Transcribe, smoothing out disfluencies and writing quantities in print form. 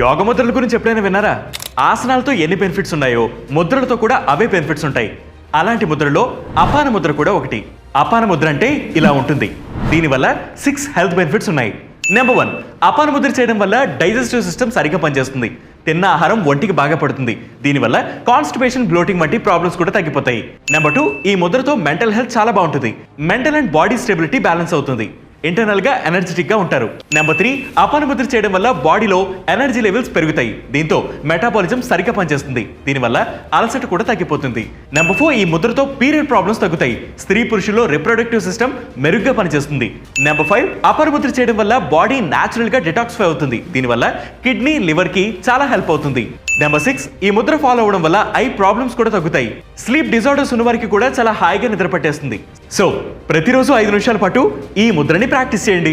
యోగ ముద్రల గురించి ఎప్పుడైనా విన్నారా? ఆసనాలతో ఎన్ని బెనిఫిట్స్ ఉన్నాయో ముద్రలతో కూడా అవే బెనిఫిట్స్ ఉంటాయి. అలాంటి ముద్రలో అపాన ముద్ర కూడా ఒకటి. అపాన ముద్ర అంటే ఇలా ఉంటుంది. దీనివల్ల 6 హెల్త్ బెనిఫిట్స్ ఉన్నాయి. నెంబర్ 1, అపాన ముద్ర చేయడం వల్ల డైజెస్టివ్ సిస్టమ్ సరిగ్గా పనిచేస్తుంది. తిన్న ఆహారం ఒంటికి బాగా పడుతుంది. దీనివల్ల కాన్స్టిపేషన్, బ్లోటింగ్ వంటి ప్రాబ్లమ్స్ కూడా తగ్గిపోతాయి. నెంబర్ 2, ఈ ముద్రతో మెంటల్ హెల్త్ చాలా బాగుంటుంది. Mental and body stability balance అవుతుంది. ఇంటర్నల్ గా ఎనర్జెటిక్ గా ఉంటారు. నెంబర్ 3, అపాన ముద్ర చేయడం వల్ల బాడీలో ఎనర్జీ లెవెల్స్ పెరుగుతాయి. దీంతో మెటాబాలిజం సరిగ్గా పనిచేస్తుంది. దీనివల్ల అలసట కూడా తగ్గిపోతుంది. నెంబర్ 4, ఈ ముద్రతో పీరియడ్ ప్రాబ్లమ్స్ తగ్గుతాయి. స్త్రీ పురుషుల్లో రిప్రొడక్టివ్ సిస్టమ్ మెరుగ్గా పనిచేస్తుంది. నెంబర్ 5, అపాన ముద్ర చేయడం వల్ల బాడీ న్యాచురల్ గా డిటాక్సిఫై అవుతుంది. దీనివల్ల కిడ్నీ, లివర్ కి చాలా హెల్ప్ అవుతుంది. నెంబర్ 6, ఈ ముద్ర ఫాలో అవడం వల్ల ఐ ప్రాబ్లమ్స్ కూడా తగ్గుతాయి. స్లీప్ డిజార్డర్స్ ఉన్న వారికి కూడా చాలా హాయిగా నిద్ర పట్టేస్తుంది. సో ప్రతిరోజు 5 నిమిషాల పాటు ఈ ముద్రని ప్రాక్టీస్ చేయండి.